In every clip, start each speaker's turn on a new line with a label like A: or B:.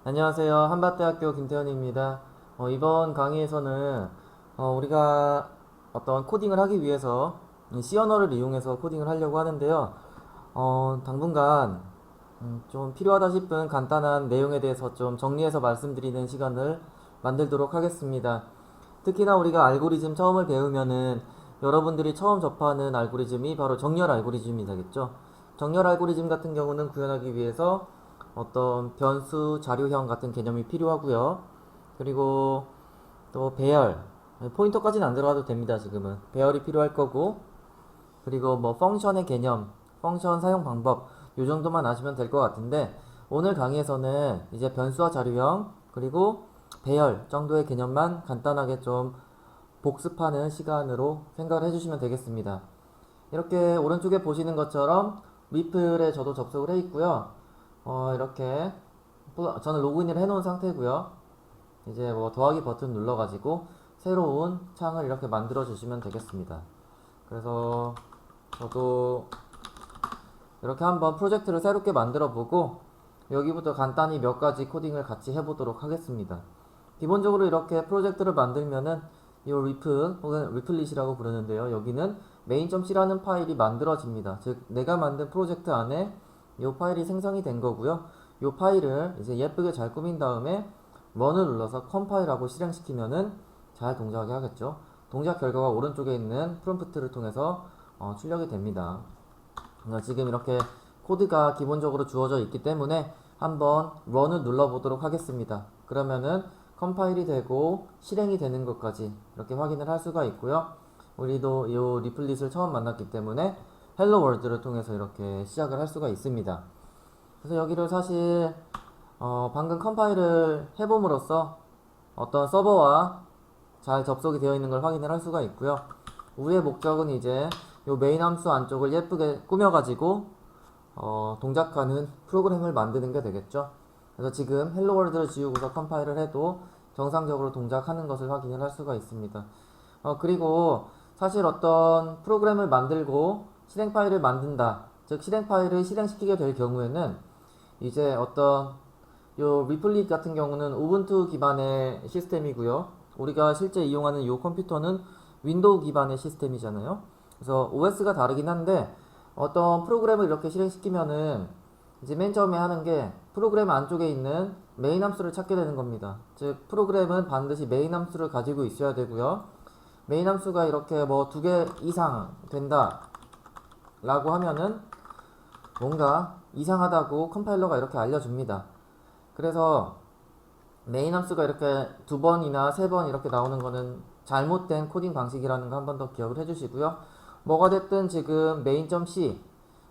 A: 안녕하세요. 한밭대학교 김태현입니다. 이번 강의에서는 우리가 어떤 코딩을 하기 위해서 이 C 언어를 이용해서 코딩을 하려고 하는데요. 당분간 좀 필요하다 싶은 간단한 내용에 대해서 좀 정리해서 말씀드리는 시간을 만들도록 하겠습니다. 특히나 우리가 알고리즘 처음을 배우면은 여러분들이 처음 접하는 알고리즘이 바로 정렬 알고리즘이 되겠죠. 정렬 알고리즘 같은 경우는 구현하기 위해서 어떤 변수, 자료형 같은 개념이 필요하고요. 그리고 또 배열, 포인터까지는 안 들어가도 됩니다. 지금은 배열이 필요할 거고, 그리고 뭐 펑션의 개념, 펑션 사용 방법 요 정도만 아시면 될 것 같은데, 오늘 강의에서는 이제 변수와 자료형 그리고 배열 정도의 개념만 간단하게 좀 복습하는 시간으로 생각을 해주시면 되겠습니다. 이렇게 오른쪽에 보시는 것처럼 리플에 저도 접속을 해 있고요. 이렇게 저는 로그인을 해놓은 상태고요. 이제 뭐 더하기 버튼 눌러가지고 새로운 창을 이렇게 만들어 주시면 되겠습니다. 그래서 저도 이렇게 한번 프로젝트를 새롭게 만들어 보고 여기부터 간단히 몇 가지 코딩을 같이 해보도록 하겠습니다. 기본적으로 이렇게 프로젝트를 만들면은 이 리플 혹은 리플릿이라고 부르는데요. 여기는 main.c라는 파일이 만들어집니다. 즉 내가 만든 프로젝트 안에 이 파일이 생성이 된 거고요. 이 파일을 이제 예쁘게 잘 꾸민 다음에 run을 눌러서 컴파일하고 실행시키면은 잘 동작하게 하겠죠. 동작 결과가 오른쪽에 있는 프롬프트를 통해서 출력이 됩니다. 지금 이렇게 코드가 기본적으로 주어져 있기 때문에 한번 run을 눌러보도록 하겠습니다. 그러면은 컴파일이 되고 실행이 되는 것까지 이렇게 확인을 할 수가 있고요. 우리도 이 리플릿을 처음 만났기 때문에 헬로 월드를 통해서 이렇게 시작을 할 수가 있습니다. 그래서 여기를 사실 방금 컴파일을 해봄으로써 어떤 서버와 잘 접속이 되어 있는 걸 확인을 할 수가 있고요. 우리의 목적은 이제 요 메인 함수 안쪽을 예쁘게 꾸며가지고 동작하는 프로그램을 만드는 게 되겠죠. 그래서 지금 헬로 월드를 지우고서 컴파일을 해도 정상적으로 동작하는 것을 확인을 할 수가 있습니다. 그리고 사실 어떤 프로그램을 만들고 실행 파일을 만든다. 즉 실행 파일을 실행시키게 될 경우에는 이제 어떤 요 리플릿 같은 경우는 우분투 기반의 시스템이고요. 우리가 실제 이용하는 이 컴퓨터는 윈도우 기반의 시스템이잖아요. 그래서 OS가 다르긴 한데 어떤 프로그램을 이렇게 실행시키면은 이제 맨 처음에 하는 게 프로그램 안쪽에 있는 메인 함수를 찾게 되는 겁니다. 즉 프로그램은 반드시 메인 함수를 가지고 있어야 되고요. 메인 함수가 이렇게 뭐 두 개 이상 된다 라고 하면은 뭔가 이상하다고 컴파일러가 이렇게 알려줍니다. 그래서 메인 함수가 이렇게 두 번이나 세 번 이렇게 나오는 거는 잘못된 코딩 방식이라는 거 한 번 더 기억을 해주시고요. 뭐가 됐든 지금 main.c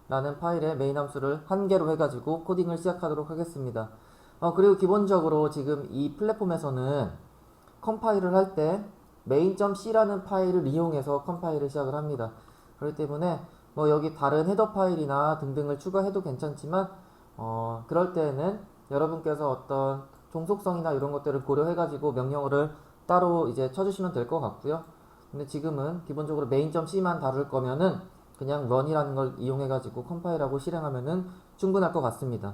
A: 라는 파일에 메인 함수를 한 개로 해가지고 코딩을 시작하도록 하겠습니다. 그리고 기본적으로 지금 이 플랫폼에서는 컴파일을 할 때 main.c라는 파일을 이용해서 컴파일을 시작을 합니다. 그렇기 때문에 뭐 여기 다른 헤더 파일이나 등등을 추가해도 괜찮지만 그럴 때에는 여러분께서 어떤 종속성이나 이런 것들을 고려해가지고 명령어를 따로 이제 쳐주시면 될 것 같고요. 근데 지금은 기본적으로 main.c만 다룰 거면은 그냥 run이라는 걸 이용해가지고 컴파일하고 실행하면은 충분할 것 같습니다.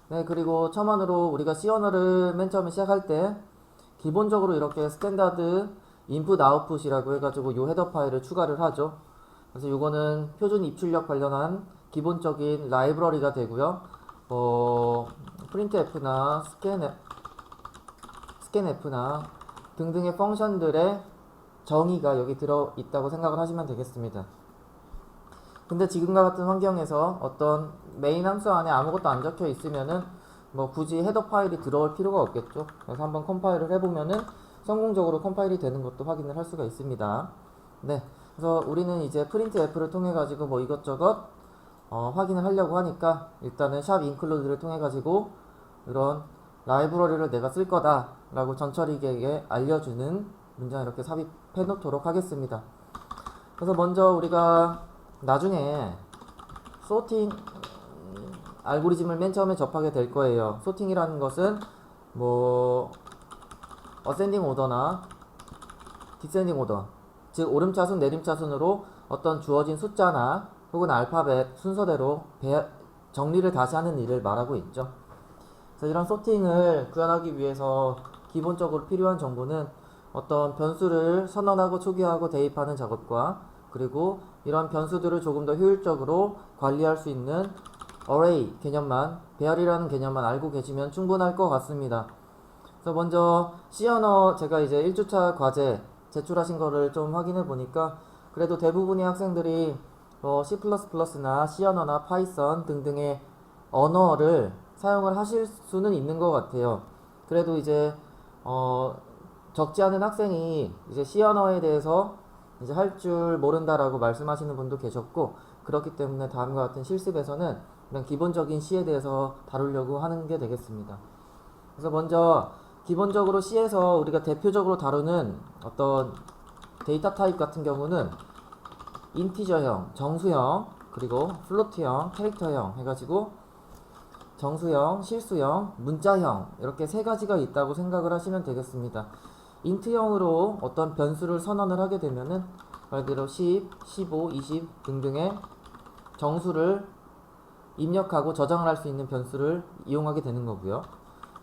A: 네, 그리고 첨언으로 우리가 C 언어를 맨 처음에 시작할 때 기본적으로 이렇게 스탠다드 인풋 아웃풋이라고 해가지고 요 헤더 파일을 추가를 하죠. 그래서 요거는 표준 입출력 관련한 기본적인 라이브러리가 되고요. printf나 scanf나 등등의 펑션들의 정의가 여기 들어 있다고 생각을 하시면 되겠습니다. 근데 지금과 같은 환경에서 어떤 메인 함수 안에 아무것도 안 적혀 있으면은 뭐 굳이 헤더 파일이 들어올 필요가 없겠죠. 그래서 한번 컴파일을 해보면은 성공적으로 컴파일이 되는 것도 확인을 할 수가 있습니다. 네. 그래서 우리는 이제 printf를 통해 가지고 뭐 이것저것 확인을 하려고 하니까 일단은 샵 include를 통해 가지고 이런 라이브러리를 내가 쓸 거다 라고 전처리에게 알려주는 문장을 이렇게 삽입해 놓도록 하겠습니다. 그래서 먼저 우리가 나중에 소팅 알고리즘을 맨 처음에 접하게 될 거예요. 소팅이라는 것은 뭐 어센딩 오더나 디센딩 오더, 즉 오름차순 내림차순으로 어떤 주어진 숫자나 혹은 알파벳 순서대로 정리를 다시 하는 일을 말하고 있죠. 그래서 이런 소팅을 구현하기 위해서 기본적으로 필요한 정보는 어떤 변수를 선언하고 초기화하고 대입하는 작업과 그리고 이런 변수들을 조금 더 효율적으로 관리할 수 있는 array 개념만, 배열이라는 개념만 알고 계시면 충분할 것 같습니다. 그래서 먼저 C 언어 제가 이제 1주차 과제 제출하신 거를 좀 확인해 보니까 그래도 대부분의 학생들이 C++나 C 언어나 파이썬 등등의 언어를 사용을 하실 수는 있는 것 같아요. 그래도 이제 적지 않은 학생이 이제 C 언어에 대해서 이제 할 줄 모른다라고 말씀하시는 분도 계셨고, 그렇기 때문에 다음과 같은 실습에서는 그냥 기본적인 C에 대해서 다루려고 하는 게 되겠습니다. 그래서 먼저 기본적으로 C에서 우리가 대표적으로 다루는 어떤 데이터 타입 같은 경우는 인티저형, 정수형, 그리고 플로트형, 캐릭터형 해가지고 정수형, 실수형, 문자형 이렇게 세 가지가 있다고 생각을 하시면 되겠습니다. 인트형으로 어떤 변수를 선언을 하게 되면은 말 그대로 10, 15, 20 등등의 정수를 입력하고 저장을 할 수 있는 변수를 이용하게 되는 거고요.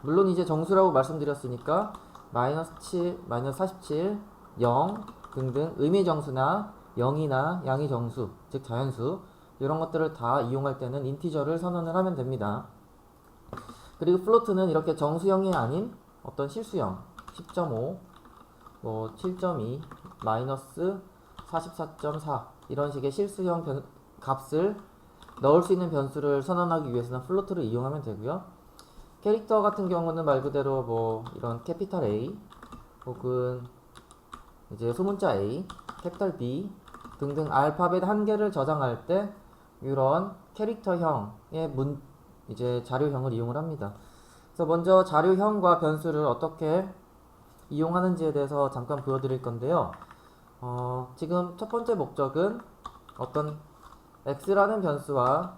A: 물론 이제 정수라고 말씀드렸으니까 마이너스 7, 마이너스 47, 0 등등 의미 정수나 0이나 양의 정수, 즉 자연수 이런 것들을 다 이용할 때는 인티저를 선언을 하면 됩니다. 그리고 플로트는 이렇게 정수형이 아닌 어떤 실수형 10.5, 뭐 7.2, 마이너스 44.4 이런 식의 실수형 값을 넣을 수 있는 변수를 선언하기 위해서는 플로트를 이용하면 되고요. 캐릭터 같은 경우는 말 그대로 뭐 이런 캐피탈 A 혹은 이제 소문자 A, 캐피탈 B 등등 알파벳 한 개를 저장할 때 이런 캐릭터형의 이제 자료형을 이용을 합니다. 그래서 먼저 자료형과 변수를 어떻게 이용하는지에 대해서 잠깐 보여드릴 건데요. 지금 첫 번째 목적은 어떤 x라는 변수와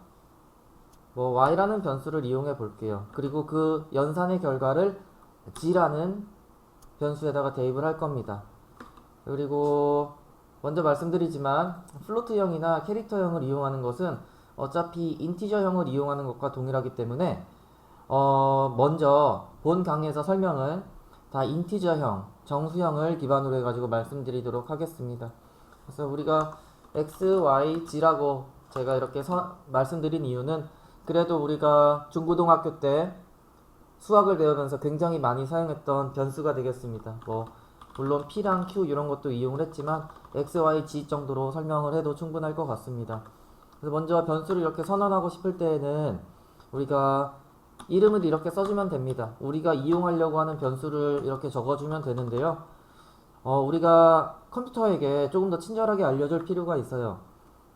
A: 뭐 y라는 변수를 이용해 볼게요. 그리고 그 연산의 결과를 g라는 변수에다가 대입을 할 겁니다. 그리고 먼저 말씀드리지만 플로트형이나 캐릭터형을 이용하는 것은 어차피 인티저형을 이용하는 것과 동일하기 때문에 먼저 본 강의에서 설명은 다 인티저형, 정수형을 기반으로 해가지고 말씀드리도록 하겠습니다. 그래서 우리가 x, y, g라고 제가 이렇게 말씀드린 이유는 그래도 우리가 중고등학교 때 수학을 배우면서 굉장히 많이 사용했던 변수가 되겠습니다. 뭐 물론 p랑 q 이런 것도 이용을 했지만 x, y, g 정도로 설명을 해도 충분할 것 같습니다. 그래서 먼저 변수를 이렇게 선언하고 싶을 때에는 우리가 이름을 이렇게 써주면 됩니다. 우리가 이용하려고 하는 변수를 이렇게 적어주면 되는데요. 우리가 컴퓨터에게 조금 더 친절하게 알려줄 필요가 있어요.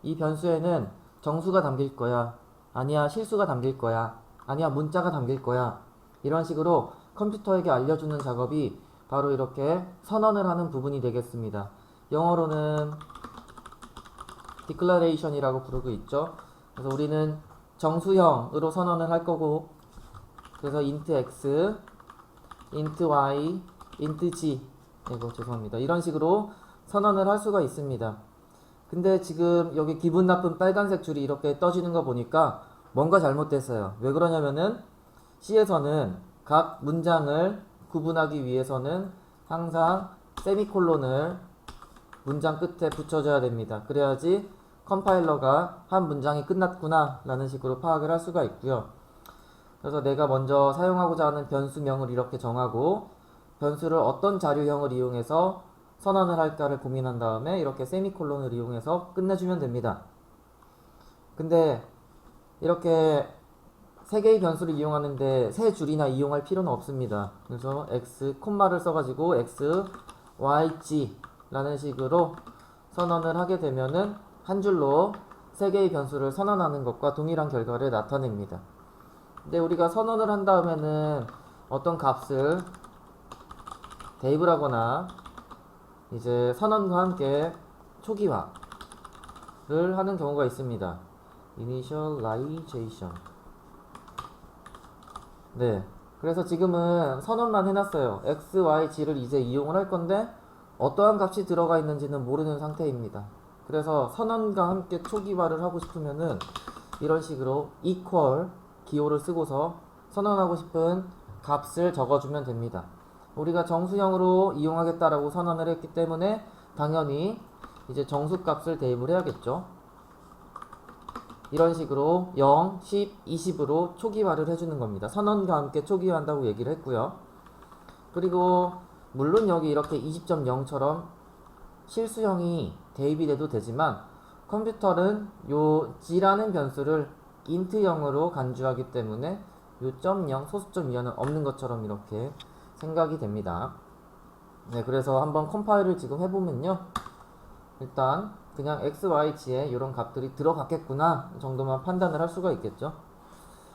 A: 이 변수에는 정수가 담길 거야. 아니야, 실수가 담길 거야. 아니야, 문자가 담길 거야. 이런 식으로 컴퓨터에게 알려주는 작업이 바로 이렇게 선언을 하는 부분이 되겠습니다. 영어로는 declaration이라고 부르고 있죠. 그래서 우리는 정수형으로 선언을 할 거고, 그래서 int x, int y, int g, 이거 죄송합니다. 이런 식으로 선언을 할 수가 있습니다. 근데 지금 여기 기분 나쁜 빨간색 줄이 이렇게 떠지는 거 보니까 뭔가 잘못됐어요. 왜 그러냐면은 C에서는 각 문장을 구분하기 위해서는 항상 세미콜론을 문장 끝에 붙여줘야 됩니다. 그래야지 컴파일러가 한 문장이 끝났구나 라는 식으로 파악을 할 수가 있고요. 그래서 내가 먼저 사용하고자 하는 변수명을 이렇게 정하고 변수를 어떤 자료형을 이용해서 선언을 할까를 고민한 다음에 이렇게 세미콜론을 이용해서 끝내주면 됩니다. 근데 이렇게 세 개의 변수를 이용하는데 세 줄이나 이용할 필요는 없습니다. 그래서 x, 콤마를 써가지고 x, y, g 라는 식으로 선언을 하게 되면은 한 줄로 세 개의 변수를 선언하는 것과 동일한 결과를 나타냅니다. 근데 우리가 선언을 한 다음에는 어떤 값을 대입을 하거나 이제 선언과 함께 초기화를 하는 경우가 있습니다. initialization. 네. 그래서 지금은 선언만 해놨어요. x, y, g를 이제 이용을 할 건데 어떠한 값이 들어가 있는지는 모르는 상태입니다. 그래서 선언과 함께 초기화를 하고 싶으면은 이런 식으로 equal 기호를 쓰고서 선언하고 싶은 값을 적어주면 됩니다. 우리가 정수형으로 이용하겠다라고 선언을 했기 때문에 당연히 이제 정수값을 대입을 해야겠죠. 이런 식으로 0, 10, 20으로 초기화를 해주는 겁니다. 선언과 함께 초기화한다고 얘기를 했고요. 그리고 물론 여기 이렇게 20.0처럼 실수형이 대입이 돼도 되지만 컴퓨터는 요 g라는 변수를 int형으로 간주하기 때문에 요 .0 소수점 이하는 없는 것처럼 이렇게 생각이 됩니다. 네, 그래서 한번 컴파일을 지금 해보면요. 일단 그냥 x, y, g에 이런 값들이 들어갔겠구나 정도만 판단을 할 수가 있겠죠.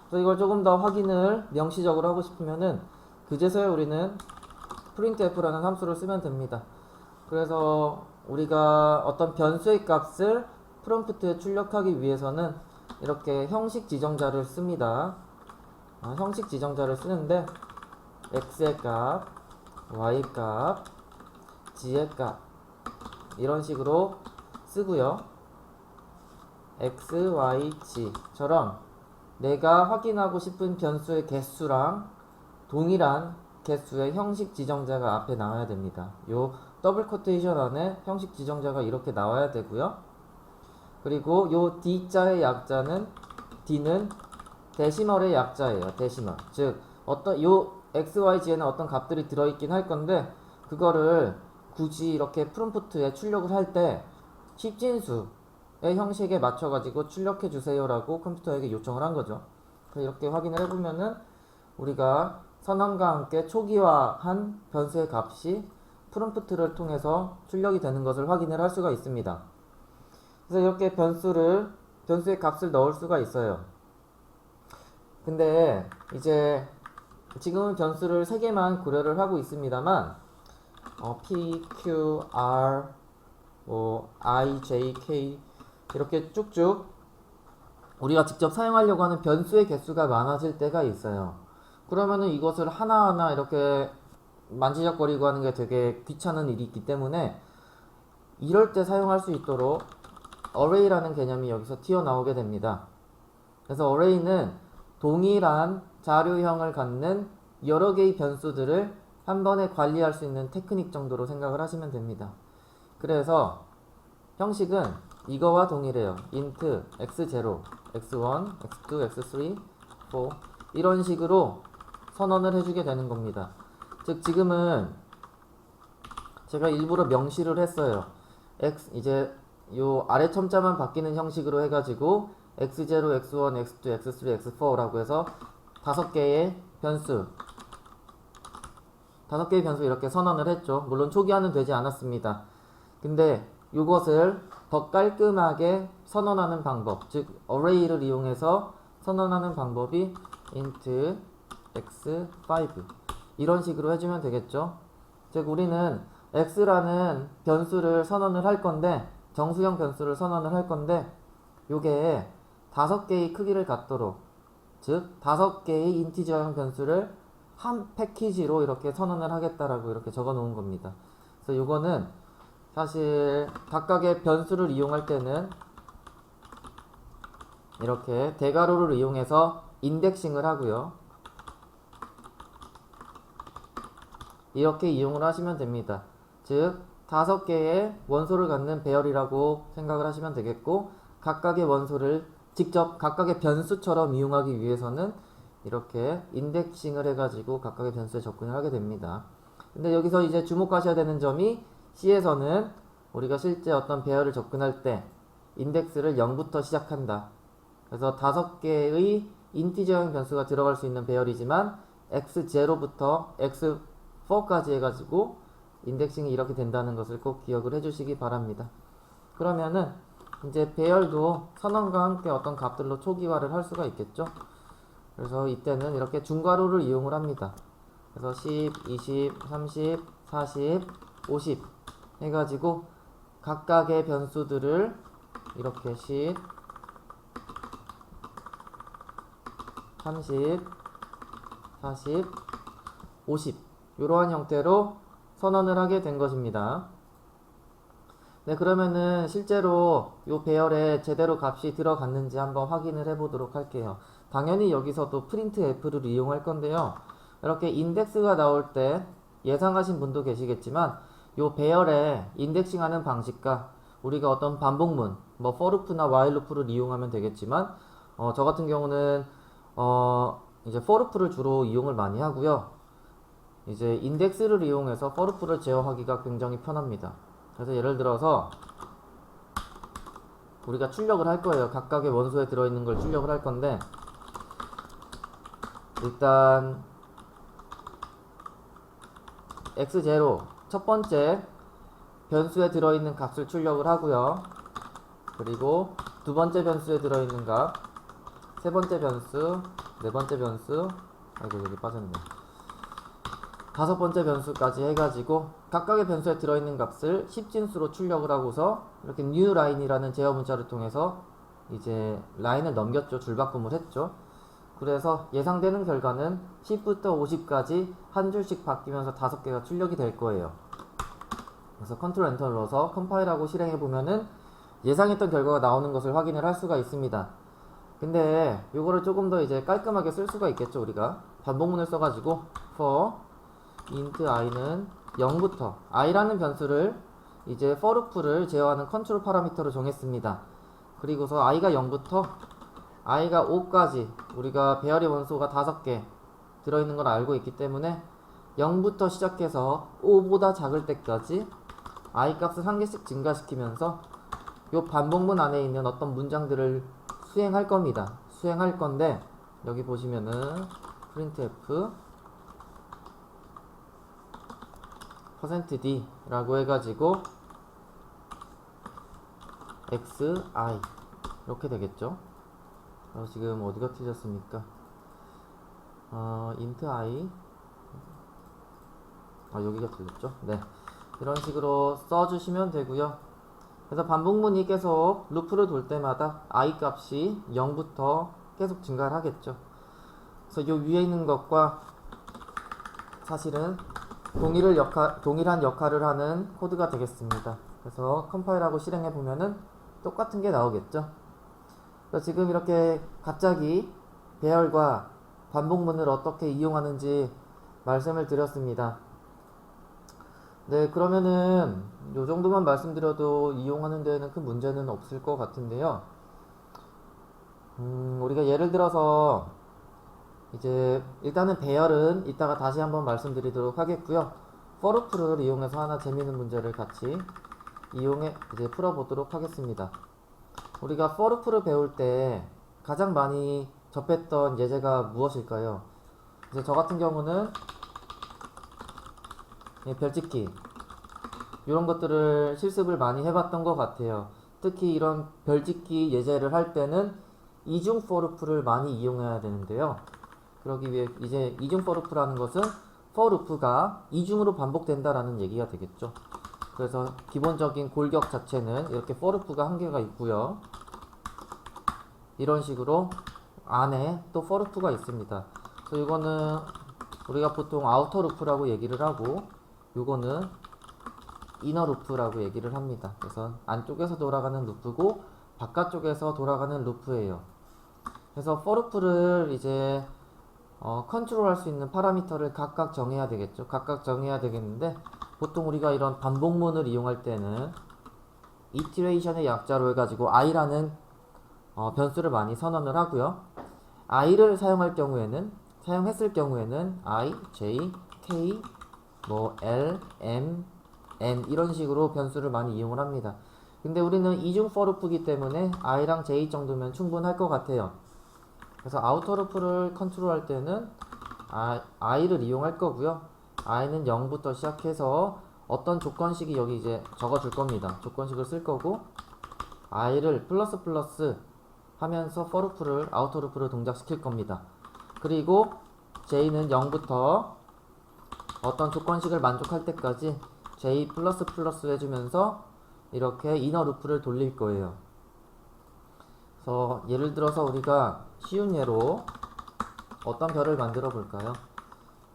A: 그래서 이걸 조금 더 확인을 명시적으로 하고 싶으면은 그제서야 우리는 printf라는 함수를 쓰면 됩니다. 그래서 우리가 어떤 변수의 값을 프롬프트에 출력하기 위해서는 이렇게 형식 지정자를 씁니다. 형식 지정자를 쓰는데 x의 값, y의 값, g의 값 이런 식으로 쓰고요. x, y, g처럼 내가 확인하고 싶은 변수의 개수랑 동일한 개수의 형식 지정자가 앞에 나와야 됩니다. 요 더블 코테이션 안에 형식 지정자가 이렇게 나와야 되고요. 그리고 요 d자의 약자는 d는 데시멀의 약자예요. 데시멀. 즉 어떤 요 x, y, g에는 어떤 값들이 들어있긴 할 건데 그거를 굳이 이렇게 프롬프트에 출력을 할 때 십진수의 형식에 맞춰가지고 출력해 주세요라고 컴퓨터에게 요청을 한 거죠. 그래서 이렇게 확인을 해보면은 우리가 선언과 함께 초기화한 변수의 값이 프롬프트를 통해서 출력이 되는 것을 확인을 할 수가 있습니다. 그래서 이렇게 변수의 값을 넣을 수가 있어요. 근데 이제 지금은 변수를 3개만 고려를 하고 있습니다만 P, Q, R, I, J, K 이렇게 쭉쭉 우리가 직접 사용하려고 하는 변수의 개수가 많아질 때가 있어요. 그러면은 이것을 하나하나 이렇게 만지작거리고 하는 게 되게 귀찮은 일이 있기 때문에 이럴 때 사용할 수 있도록 array라는 개념이 여기서 튀어나오게 됩니다. 그래서 array는 동일한 자료형을 갖는 여러 개의 변수들을 한 번에 관리할 수 있는 테크닉 정도로 생각을 하시면 됩니다. 그래서 형식은 이거와 동일해요. int x0, x1, x2, x3, 4 이런 식으로 선언을 해주게 되는 겁니다. 즉 지금은 제가 일부러 명시를 했어요. 이제 요 아래 첨자만 바뀌는 형식으로 해가지고 x0, x1, x2, x3, x4라고 해서 5개의 변수 이렇게 선언을 했죠. 물론 초기화는 되지 않았습니다. 근데 이것을 더 깔끔하게 선언하는 방법, 즉 array를 이용해서 선언하는 방법이 int x5 이런 식으로 해주면 되겠죠. 즉 우리는 x라는 변수를 선언을 할 건데 정수형 변수를 선언을 할 건데 요게 5개의 크기를 갖도록, 즉 5개의 인티저형 변수를 한 패키지로 이렇게 선언을 하겠다라고 이렇게 적어 놓은 겁니다. 그래서 요거는 사실 각각의 변수를 이용할 때는 이렇게 대괄호를 이용해서 인덱싱을 하고요. 이렇게 이용을 하시면 됩니다. 즉 5개의 원소를 갖는 배열이라고 생각을 하시면 되겠고, 각각의 원소를 직접 각각의 변수처럼 이용하기 위해서는 이렇게 인덱싱을 해가지고 각각의 변수에 접근을 하게 됩니다. 근데 여기서 이제 주목하셔야 되는 점이 C에서는 우리가 실제 어떤 배열을 접근할 때 인덱스를 0부터 시작한다. 그래서 5개의 인티저형 변수가 들어갈 수 있는 배열이지만 x0부터 x4까지 해가지고 인덱싱이 이렇게 된다는 것을 꼭 기억을 해주시기 바랍니다. 그러면은 이제 배열도 선언과 함께 어떤 값들로 초기화를 할 수가 있겠죠. 그래서 이때는 이렇게 중괄호를 이용을 합니다. 그래서 10, 20, 30, 40, 50 해가지고 각각의 변수들을 이렇게 10, 30, 40, 50 이러한 형태로 선언을 하게 된 것입니다. 네, 그러면은 실제로 이 배열에 제대로 값이 들어갔는지 한번 확인을 해 보도록 할게요. 당연히 여기서도 printf를 이용할 건데요. 이렇게 인덱스가 나올 때 예상하신 분도 계시겠지만 요 배열의 인덱싱하는 방식과 우리가 어떤 반복문, 뭐 for loop나 while loop를 이용하면 되겠지만 저 같은 경우는 이제 for loop를 주로 이용을 많이 하고요. 이제 인덱스를 이용해서 for loop를 제어하기가 굉장히 편합니다. 그래서 예를 들어서 우리가 출력을 할 거예요. 각각의 원소에 들어있는 걸 출력을 할 건데 일단 x0 첫 번째 변수에 들어있는 값을 출력을 하고요. 그리고 두 번째 변수에 들어있는 값, 세 번째 변수, 네 번째 변수, 아이고 여기 빠졌네. 다섯 번째 변수까지 해가지고 각각의 변수에 들어있는 값을 10진수로 출력을 하고서 이렇게 new line이라는 제어 문자를 통해서 이제 라인을 넘겼죠. 줄바꿈을 했죠. 그래서 예상되는 결과는 10부터 50까지 한 줄씩 바뀌면서 5개가 출력이 될 거예요. 그래서 컨트롤 엔터를 넣어서 컴파일하고 실행해 보면은 예상했던 결과가 나오는 것을 확인을 할 수가 있습니다. 근데 이거를 조금 더 이제 깔끔하게 쓸 수가 있겠죠. 우리가 반복문을 써가지고 for int i는 0부터 i라는 변수를 이제 for loop를 제어하는 컨트롤 파라미터로 정했습니다. 그리고서 i가 0부터 i가 5까지 우리가 배열의 원소가 5개 들어있는 걸 알고 있기 때문에 0부터 시작해서 5보다 작을 때까지 i 값을 한 개씩 증가시키면서 요 반복문 안에 있는 어떤 문장들을 수행할 겁니다. 수행할 건데 여기 보시면은 printf %d 라고 해가지고 xi 이렇게 되겠죠. 지금 어디가 틀렸습니까? int i 여기가 틀렸죠. 네, 이런 식으로 써주시면 되고요. 그래서 반복문이 계속 루프를 돌 때마다 i 값이 0부터 계속 증가를 하겠죠. 그래서 요 위에 있는 것과 사실은 동일한 역할을 하는 코드가 되겠습니다. 그래서 컴파일하고 실행해 보면은 똑같은 게 나오겠죠. 그래서 지금 이렇게 갑자기 배열과 반복문을 어떻게 이용하는지 말씀을 드렸습니다. 네, 그러면은 요 정도만 말씀드려도 이용하는 데에는 큰 문제는 없을 것 같은데요. 우리가 예를 들어서 이제 일단은 배열은 이따가 다시 한번 말씀드리도록 하겠고요. for loop를 이용해서 하나 재미있는 문제를 같이 이용해 이제 풀어보도록 하겠습니다. 우리가 for loop를 배울 때 가장 많이 접했던 예제가 무엇일까요? 이제 저 같은 경우는 별짓기 이런 것들을 실습을 많이 해봤던 것 같아요. 특히 이런 별짓기 예제를 할 때는 이중 for loop를 많이 이용해야 되는데요. 그러기 위해 이제 이중 for loop라는 것은 for loop가 이중으로 반복된다라는 얘기가 되겠죠. 그래서 기본적인 골격 자체는 이렇게 for loop가 한 개가 있고요. 이런 식으로 안에 또 for loop가 있습니다. 그래서 이거는 우리가 보통 outer loop라고 얘기를 하고 이거는 inner loop라고 얘기를 합니다. 그래서 안쪽에서 돌아가는 루프고 바깥쪽에서 돌아가는 루프예요. 그래서 for loop를 이제 컨트롤할 수 있는 파라미터를 각각 정해야 되겠죠. 각각 정해야 되겠는데 보통 우리가 이런 반복문을 이용할 때는 iteration의 약자로 해가지고 i라는 변수를 많이 선언을 하고요. i를 사용했을 경우에는 i, j, k, 뭐 l, m, n 이런 식으로 변수를 많이 이용을 합니다. 근데 우리는 이중 for loop이기 때문에 i랑 j 정도면 충분할 것 같아요. 그래서 outer loop를 컨트롤할 때는 i를 이용할 거고요. i는 0부터 시작해서 어떤 조건식이 여기 이제 적어줄 겁니다. 조건식을 쓸 거고 i를 플러스 플러스 하면서 for loop를 outer loop를 동작시킬 겁니다. 그리고 j는 0부터 어떤 조건식을 만족할 때까지 j 플러스 플러스 해주면서 이렇게 inner loop를 돌릴 거예요. 그래서 예를 들어서 우리가 쉬운 예로 어떤 별을 만들어 볼까요?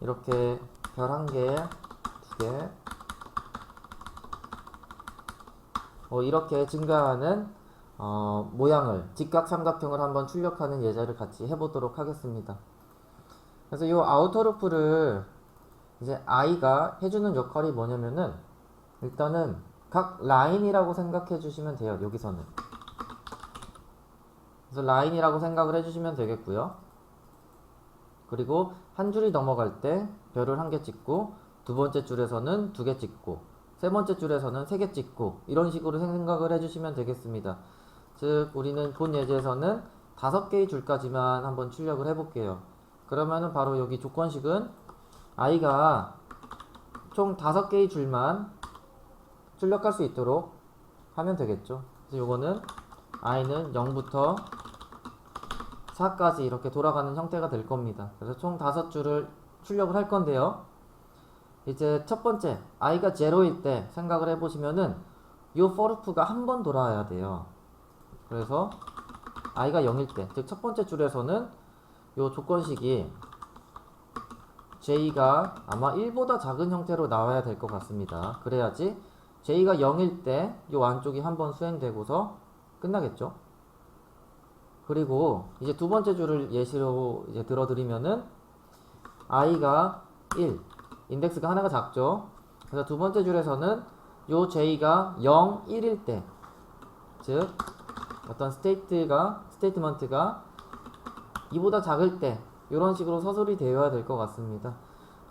A: 이렇게 별 1개, 2개 이렇게 증가하는 모양을 직각삼각형을 한번 출력하는 예제를 같이 해보도록 하겠습니다. 그래서 이 아우터 루프를 이제 i가 해주는 역할이 뭐냐면은 일단은 각 라인이라고 생각해 주시면 돼요. 여기서는. 그래서 라인이라고 생각을 해주시면 되겠고요. 그리고 한 줄이 넘어갈 때 별을 한 개 찍고 두 번째 줄에서는 두 개 찍고 세 번째 줄에서는 세 개 찍고 이런 식으로 생각을 해주시면 되겠습니다. 즉 우리는 본 예제에서는 5개의 줄까지만 한번 출력을 해볼게요. 그러면은 바로 여기 조건식은 i가 총 5개의 줄만 출력할 수 있도록 하면 되겠죠. 그래서 요거는 i는 0부터 4까지 이렇게 돌아가는 형태가 될 겁니다. 그래서 총 5줄을 출력을 할 건데요. 이제 첫 번째 i가 0일 때 생각을 해보시면은 요 for loop가 한 번 돌아야 돼요. 그래서 i가 0일 때, 즉 첫 번째 줄에서는 요 조건식이 j가 아마 1보다 작은 형태로 나와야 될 것 같습니다. 그래야지 j가 0일 때 요 안쪽이 한 번 수행되고서 끝나겠죠. 그리고 이제 두 번째 줄을 예시로 이제 들어드리면은 i가 1, 인덱스가 하나가 작죠. 그래서 두 번째 줄에서는 요 j가 0, 1일 때, 즉 어떤 스테이트먼트가 2보다 작을 때 이런 식으로 서술이 되어야 될 것 같습니다.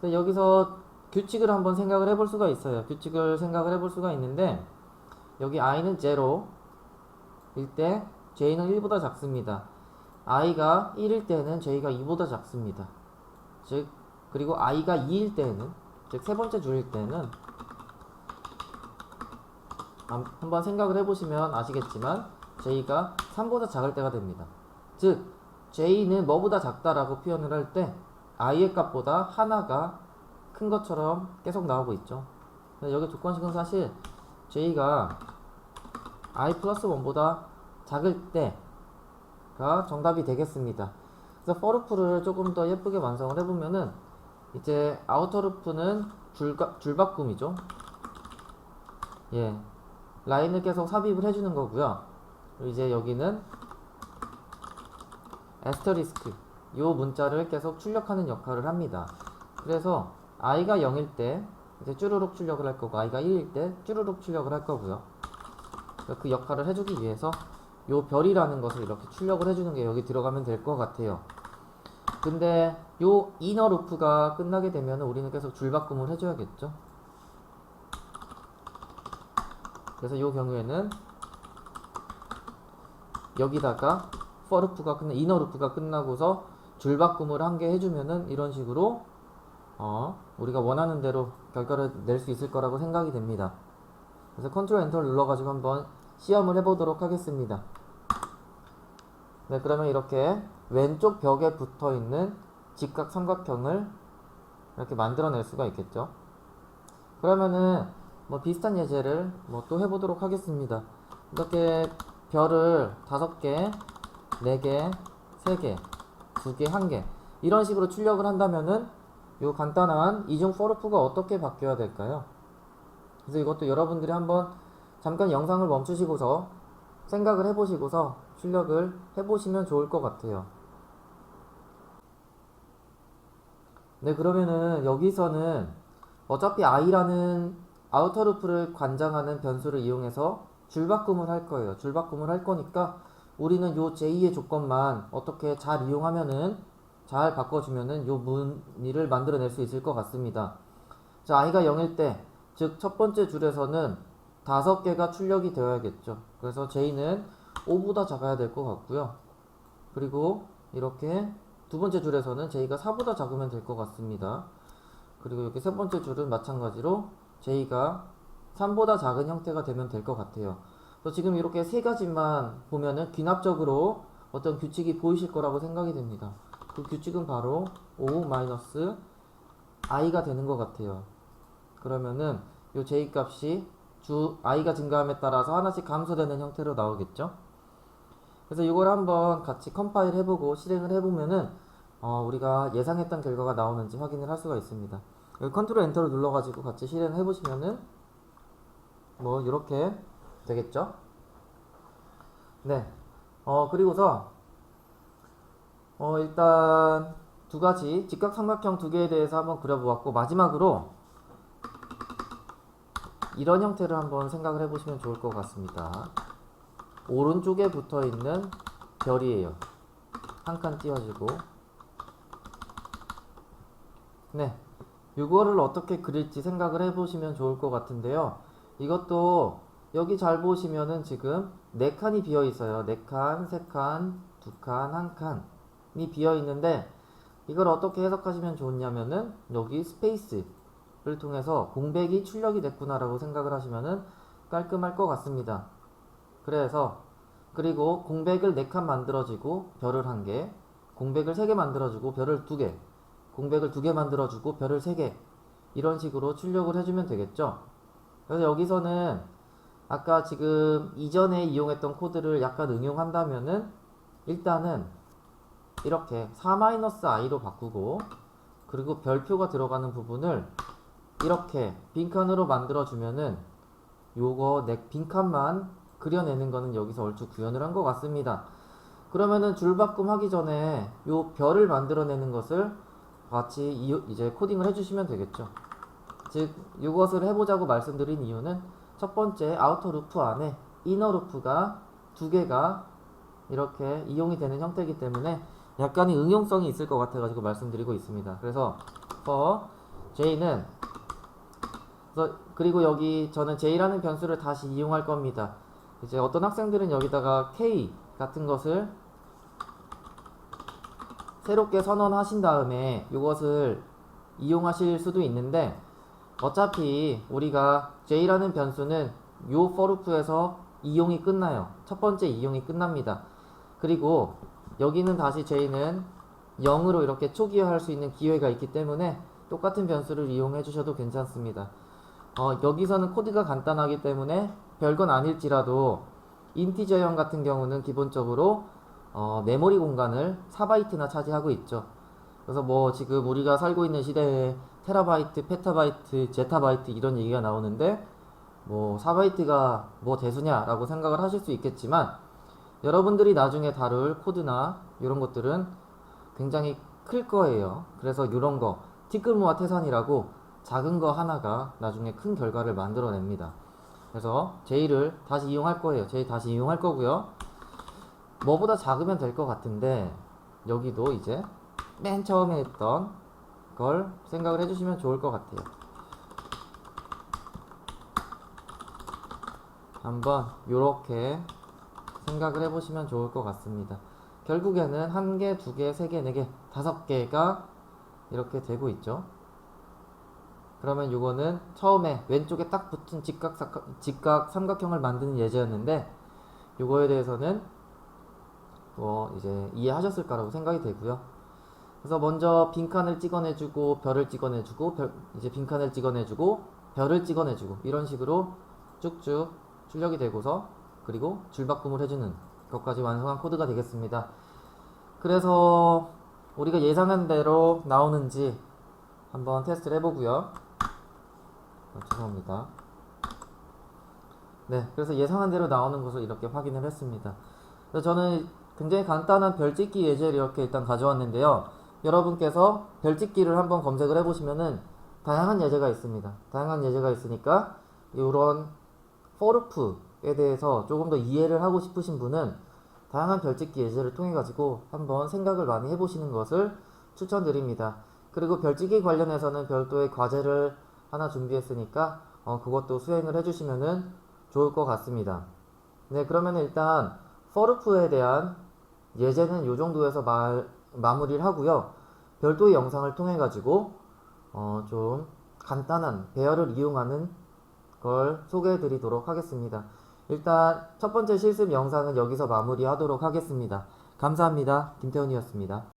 A: 그래서 여기서 규칙을 한번 생각을 해볼 수가 있어요. 규칙을 생각을 해볼 수가 있는데 여기 i는 0일 때 j는 1보다 작습니다. i가 1일 때는 j가 2보다 작습니다. 즉 그리고 i가 2일 때는, 즉 세 번째 줄일 때는 한번 생각을 해보시면 아시겠지만 j가 3보다 작을 때가 됩니다. 즉 j는 뭐보다 작다라고 표현을 할 때 i의 값보다 하나가 큰 것처럼 계속 나오고 있죠. 여기 조건식은 사실 j가 i 플러스 1보다 작을 때가 정답이 되겠습니다. 그래서 for loop를 조금 더 예쁘게 완성을 해보면은 이제 outer loop는 줄바꿈이죠. 예, 라인을 계속 삽입을 해주는 거고요. 이제 여기는 에스터리스크 요 문자를 계속 출력하는 역할을 합니다. 그래서 i가 0일 때 이제 쭈루룩 출력을 할 거고 i가 1일 때 쭈루룩 출력을 할 거고요. 그 역할을 해주기 위해서 요 별이라는 것을 이렇게 출력을 해주는 게 여기 들어가면 될 것 같아요. 근데 요 이너 루프가 끝나게 되면 우리는 계속 줄바꿈을 해줘야겠죠. 그래서 요 경우에는 여기다가 for loop가 이너 루프가 끝나고서 줄바꿈을 한 개 해주면은 이런 식으로 우리가 원하는 대로 결과를 낼 수 있을 거라고 생각이 됩니다. 그래서 컨트롤 엔터를 눌러가지고 한번 시험을 해보도록 하겠습니다. 네, 그러면 이렇게 왼쪽 벽에 붙어 있는 직각 삼각형을 이렇게 만들어낼 수가 있겠죠. 그러면은 뭐 비슷한 예제를 뭐 또 해보도록 하겠습니다. 이렇게 별을 5개, 4개, 3개, 2개, 1개 이런 식으로 출력을 한다면은 요 간단한 이중 for loop가 어떻게 바뀌어야 될까요? 그래서 이것도 여러분들이 한번 잠깐 영상을 멈추시고서 생각을 해보시고서 출력을 해보시면 좋을 것 같아요. 네, 그러면은 여기서는 어차피 i라는 아우터 루프를 관장하는 변수를 이용해서 줄바꿈을 할 거예요. 줄바꿈을 할 거니까 우리는 요 j 의 조건만 어떻게 잘 이용하면은 잘 바꿔주면은 요 문의를 만들어낼 수 있을 것 같습니다. 자, i가 0일 때, 즉 첫 번째 줄에서는 5개가 출력이 되어야겠죠. 그래서 j는 5보다 작아야 될 것 같고요. 그리고 이렇게 두 번째 줄에서는 j가 4보다 작으면 될 것 같습니다. 그리고 이렇게 세 번째 줄은 마찬가지로 j가 3보다 작은 형태가 되면 될 것 같아요. 그래서 지금 이렇게 세 가지만 보면은 귀납적으로 어떤 규칙이 보이실 거라고 생각이 됩니다. 그 규칙은 바로 5-i가 되는 것 같아요. 그러면은 요 j 값이 i가 증가함에 따라서 하나씩 감소되는 형태로 나오겠죠. 그래서 이걸 한번 같이 컴파일 해보고 실행을 해보면은 우리가 예상했던 결과가 나오는지 확인을 할 수가 있습니다. 여기 컨트롤 엔터를 눌러가지고 같이 실행을 해보시면은 뭐 이렇게 되겠죠. 네. 그리고서 일단 두 가지 직각삼각형 두 개에 대해서 한번 그려보았고, 마지막으로 이런 형태를 한번 생각을 해보시면 좋을 것 같습니다. 오른쪽에 붙어 있는 별이에요. 한 칸 띄워주고. 네. 이거를 어떻게 그릴지 생각을 해보시면 좋을 것 같은데요. 이것도 여기 잘 보시면은 지금 네 칸이 비어 있어요. 네 칸, 세 칸, 두 칸, 한 칸이 비어 있는데, 이걸 어떻게 해석하시면 좋냐면은 여기 스페이스를 통해서 공백이 출력이 됐구나라고 생각을 하시면은 깔끔할 것 같습니다. 그래서 그리고 공백을 4칸 만들어주고 별을 1개, 공백을 3개 만들어주고 별을 2개, 공백을 2개 만들어주고 별을 3개, 이런 식으로 출력을 해주면 되겠죠. 그래서 여기서는 아까 지금 이전에 이용했던 코드를 약간 응용한다면은 일단은 이렇게 4-i로 바꾸고, 그리고 별표가 들어가는 부분을 이렇게 빈칸으로 만들어주면은 요거 빈칸만 그려내는 거는 여기서 얼추 구현을 한 것 같습니다. 그러면은 줄바꿈 하기 전에 요 별을 만들어내는 것을 같이 이제 코딩을 해주시면 되겠죠. 즉 이것을 해보자고 말씀드린 이유는, 첫 번째 아우터 루프 안에 이너 루프가 두 개가 이렇게 이용이 되는 형태이기 때문에 약간의 응용성이 있을 것 같아 가지고 말씀드리고 있습니다. 그래서 for j는, 그리고 여기 저는 j라는 변수를 다시 이용할 겁니다. 이제 어떤 학생들은 여기다가 k 같은 것을 새롭게 선언하신 다음에 이것을 이용하실 수도 있는데, 어차피 우리가 j라는 변수는 요 for loop에서 이용이 끝나요. 첫 번째 이용이 끝납니다. 그리고 여기는 다시 j는 0으로 이렇게 초기화할 수 있는 기회가 있기 때문에 똑같은 변수를 이용해 주셔도 괜찮습니다. 여기서는 코드가 간단하기 때문에 별건 아닐지라도 인티저형 같은 경우는 기본적으로 메모리 공간을 4바이트나 차지하고 있죠. 그래서 뭐 지금 우리가 살고 있는 시대에 테라바이트, 페타바이트, 제타바이트 이런 얘기가 나오는데, 뭐 4바이트가 뭐 대수냐라고 생각을 하실 수 있겠지만, 여러분들이 나중에 다룰 코드나 이런 것들은 굉장히 클 거예요. 그래서 이런 거 티끌모아 태산이라고 작은 거 하나가 나중에 큰 결과를 만들어냅니다. 그래서 J를 다시 이용할 거예요. J 다시 이용할 거고요. 뭐보다 작으면 될 것 같은데, 여기도 이제 맨 처음에 했던 걸 생각을 해주시면 좋을 것 같아요. 한번 요렇게 생각을 해보시면 좋을 것 같습니다. 결국에는 1개, 2개, 3개, 4개, 5개가 이렇게 되고 있죠. 그러면 요거는 처음에 왼쪽에 딱 붙은 직각 삼각형을 만드는 예제였는데, 요거에 대해서는 뭐 이제 이해하셨을까라고 생각이 되고요. 그래서 먼저 빈칸을 찍어내주고 별을 찍어내주고 이제 빈칸을 찍어내주고 별을 찍어내주고 이런 식으로 쭉쭉 출력이 되고서, 그리고 줄바꿈을 해주는 것까지 완성한 코드가 되겠습니다. 그래서 우리가 예상한 대로 나오는지 한번 테스트를 해보고요. 죄송합니다. 네, 그래서 예상한 대로 나오는 것을 이렇게 확인을 했습니다. 그래서 저는 굉장히 간단한 별찍기 예제를 이렇게 일단 가져왔는데요. 여러분께서 별찍기를 한번 검색을 해보시면은 다양한 예제가 있습니다. 다양한 예제가 있으니까 이런 for loop에 대해서 조금 더 이해를 하고 싶으신 분은 다양한 별찍기 예제를 통해 가지고 한번 생각을 많이 해보시는 것을 추천드립니다. 그리고 별찍기 관련해서는 별도의 과제를 하나 준비했으니까 그것도 수행을 해주시면은 좋을 것 같습니다. 네, 그러면 일단 for loop에 대한 예제는 이 정도에서 마무리를 하고요. 별도의 영상을 통해 가지고 좀 간단한 배열을 이용하는 걸 소개해 드리도록 하겠습니다. 일단 첫 번째 실습 영상은 여기서 마무리하도록 하겠습니다. 감사합니다. 김태훈이었습니다.